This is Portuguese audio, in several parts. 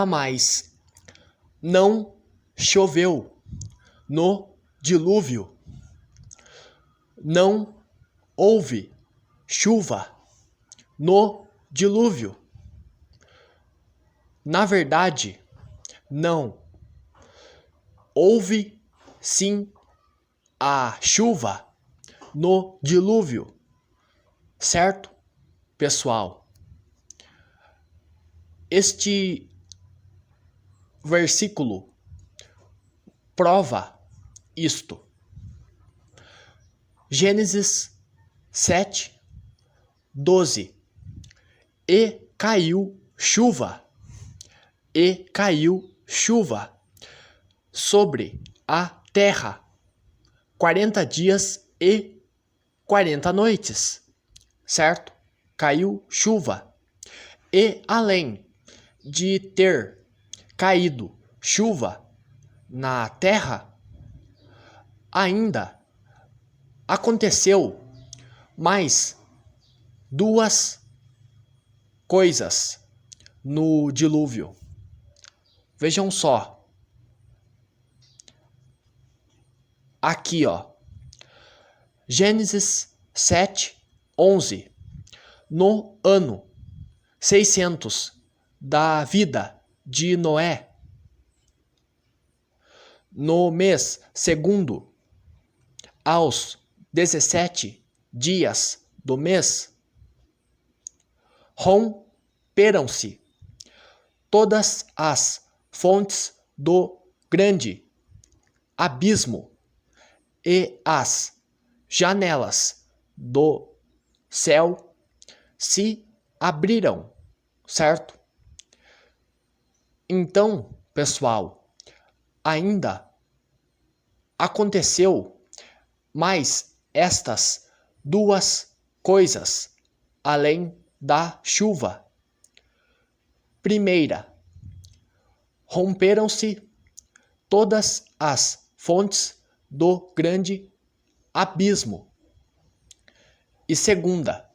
Mas não choveu no dilúvio. Não houve chuva no dilúvio. Na verdade, não. Houve sim a chuva no dilúvio. Certo, pessoal? Este versículo prova isto. Gênesis 7:12. E caiu chuva sobre a terra 40 dias e 40 noites, certo? Caiu chuva. E além de ter caído chuva na terra, ainda aconteceu mais duas coisas no dilúvio. Vejam só. Aqui, ó. Gênesis 7:11. No ano 600 da vida de Noé, no mês segundo, aos 17 dias do mês, romperam-se todas as fontes do grande abismo e as janelas do céu se abriram, certo? Então, pessoal, ainda aconteceu mais estas duas coisas, além da chuva. Primeira, romperam-se todas as fontes do grande abismo. E segunda,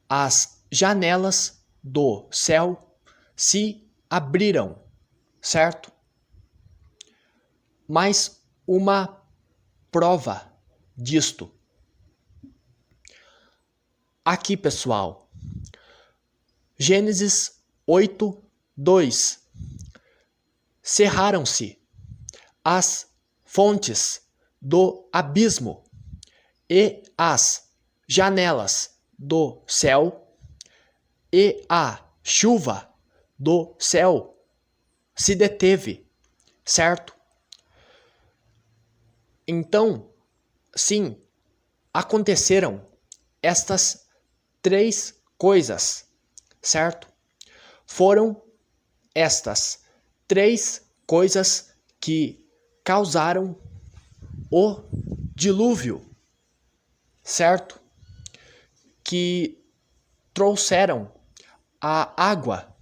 as janelas do céu se abriram, certo? Mais uma prova disto. Aqui, pessoal, Gênesis 8:2. Cerraram-se as fontes do abismo e as janelas do céu, e a chuva do céu se deteve, certo? Então, sim, aconteceram estas três coisas, certo? Foram estas três coisas que causaram o dilúvio, certo? Que trouxeram a água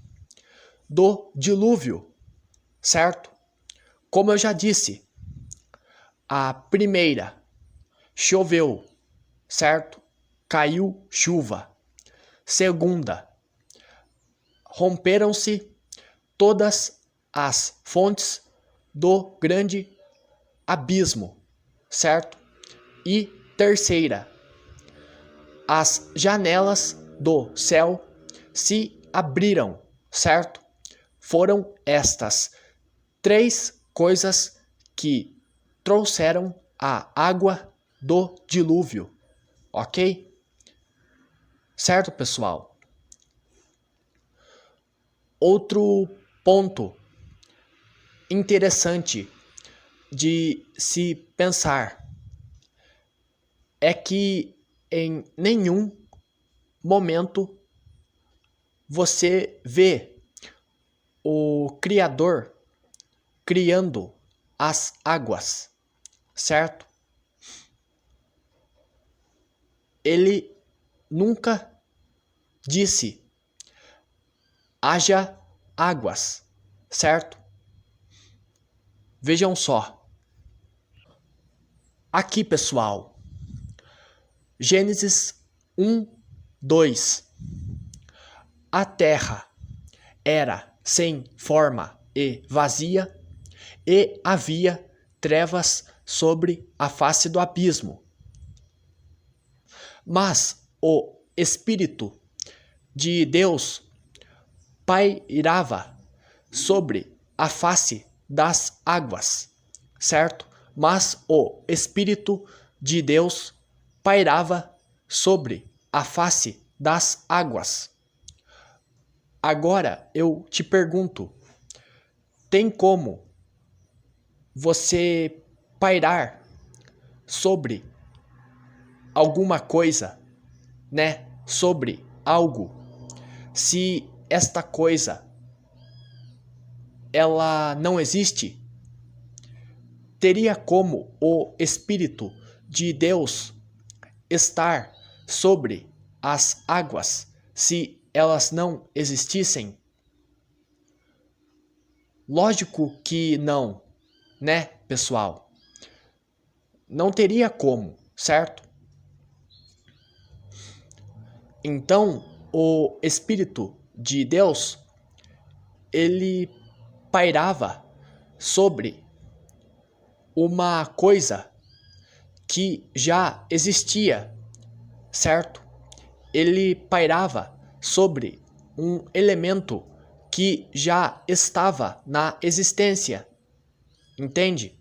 do dilúvio, certo? Como eu já disse, a primeira, choveu, certo? Caiu chuva. Segunda, romperam-se todas as fontes do grande abismo, certo? E terceira, as janelas do céu se abriram, certo? Foram estas três coisas que trouxeram a água do dilúvio, ok? Certo, pessoal? Outro ponto interessante de se pensar é que em nenhum momento você vê o Criador criando as águas, certo? Ele nunca disse haja águas, certo? Vejam só. Aqui, pessoal. Gênesis 1:2. A terra era sem forma e vazia, e havia trevas sobre a face do abismo. Mas o Espírito de Deus pairava sobre a face das águas, certo? Mas o Espírito de Deus pairava sobre a face das águas. Agora eu te pergunto, tem como você pairar sobre alguma coisa, né? Sobre algo, se esta coisa ela não existe? Teria como o Espírito de Deus estar sobre as águas se elas não existissem? Lógico que não, né, pessoal? Não teria como, certo? Então, o Espírito de Deus, ele pairava sobre uma coisa que já existia, certo? Ele pairava sobre um elemento que já estava na existência, entende?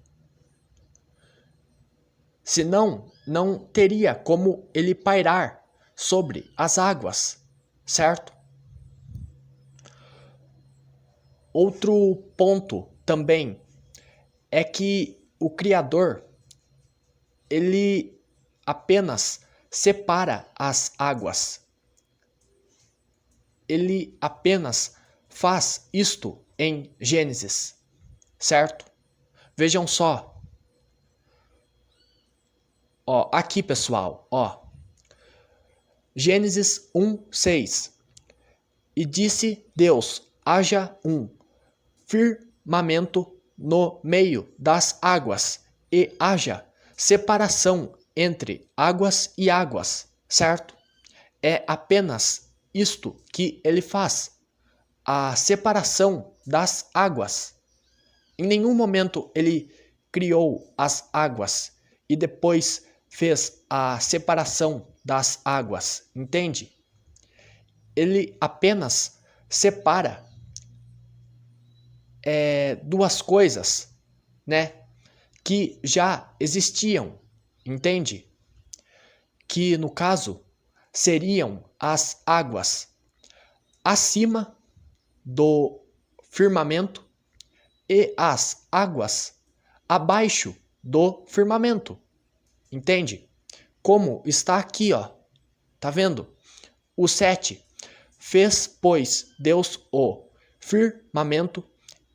Senão, não teria como ele pairar sobre as águas, certo? Outro ponto também é que o Criador, ele apenas separa as águas. Ele apenas faz isto em Gênesis, certo? Vejam só. Ó, aqui, pessoal, ó. Gênesis 1:6. E disse Deus: haja um firmamento no meio das águas, e haja separação entre águas e águas, certo? É apenas isto que ele faz, a separação das águas. Em nenhum momento ele criou as águas e depois fez a separação das águas, entende? Ele apenas separa duas coisas, né, que já existiam, entende? Que no caso seriam as águas acima do firmamento e as águas abaixo do firmamento, entende? Como está aqui, ó, tá vendo? O 7, fez, pois, Deus o firmamento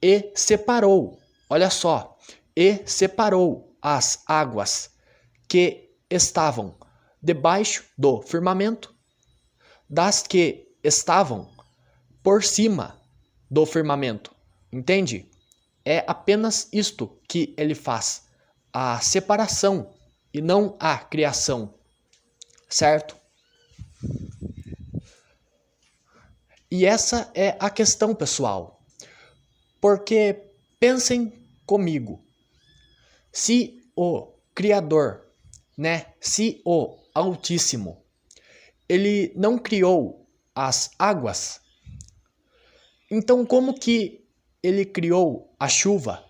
e separou, olha só, e separou as águas que estavam debaixo do firmamento das que estavam por cima do firmamento, entende? É apenas isto que ele faz, a separação e não a criação, certo? E essa é a questão, pessoal. Porque pensem comigo, se o Criador, né, se o Altíssimo, ele não criou as águas, então como que ele criou a chuva?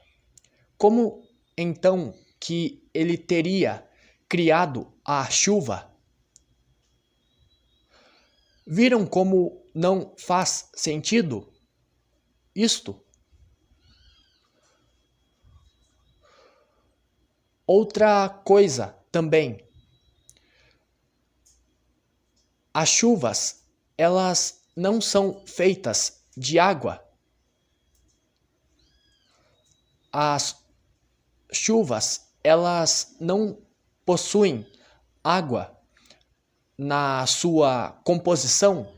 Como então que ele teria criado a chuva? Viram como não faz sentido isto? Outra coisa também, as chuvas, elas não são feitas de água. As chuvas, elas não possuem água na sua composição?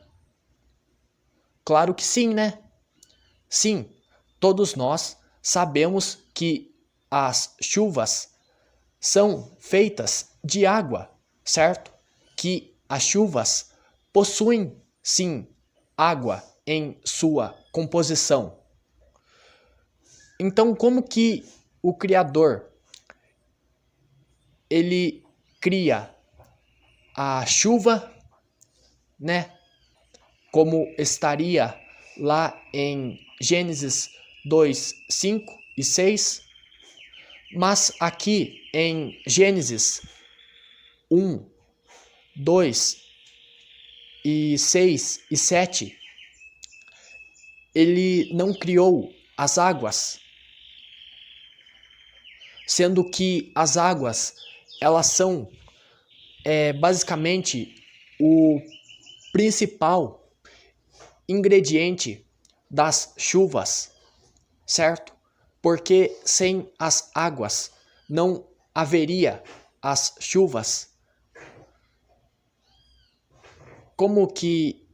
Claro que sim, né? Sim, todos nós sabemos que as chuvas são feitas de água, certo? Que as chuvas possuem, sim, água em sua composição. Então, como que o Criador ele cria a chuva, né? Como estaria lá em Gênesis 2, 5 e 6, mas aqui em Gênesis 1, 2 e 6 e 7, ele não criou as águas, sendo que as águas, elas são basicamente o principal ingrediente das chuvas, certo? Porque sem as águas não haveria as chuvas. Como que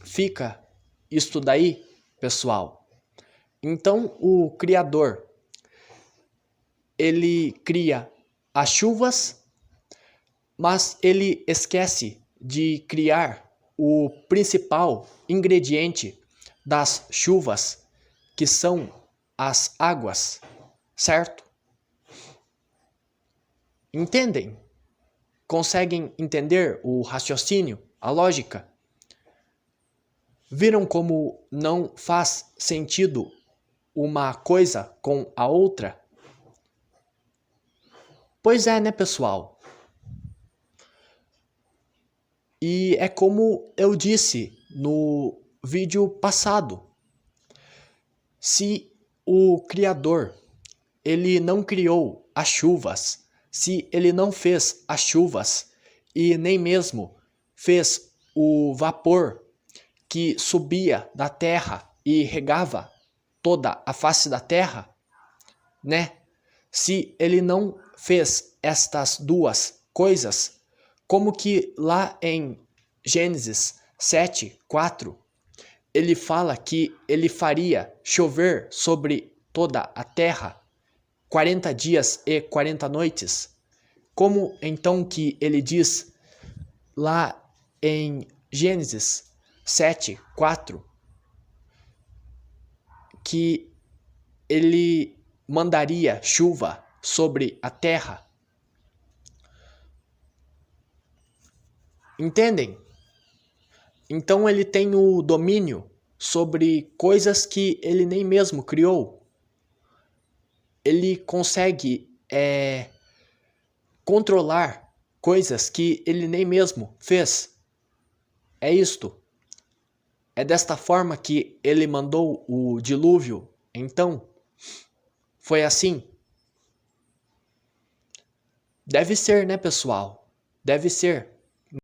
fica isto daí, pessoal? Então, o Criador, ele cria as chuvas, mas ele esquece de criar o principal ingrediente das chuvas, que são as águas, certo? Entendem? Conseguem entender o raciocínio, a lógica? Viram como não faz sentido uma coisa com a outra? Pois é, né, pessoal? E é como eu disse no vídeo passado. Se o Criador, ele não criou as chuvas, se ele não fez as chuvas e nem mesmo fez o vapor que subia da terra e regava toda a face da terra, né? Se ele não fez estas duas coisas, como que lá em Gênesis 7, 4, ele fala que ele faria chover sobre toda a terra 40 dias e 40 noites? Como então que ele diz lá em Gênesis 7, 4, que ele mandaria chuva sobre a terra? Entendem? Então ele tem o domínio sobre coisas que ele nem mesmo criou. Ele consegue controlar coisas que ele nem mesmo fez. É isto. É desta forma que ele mandou o dilúvio. Então, foi assim? Deve ser, né, pessoal? Deve ser.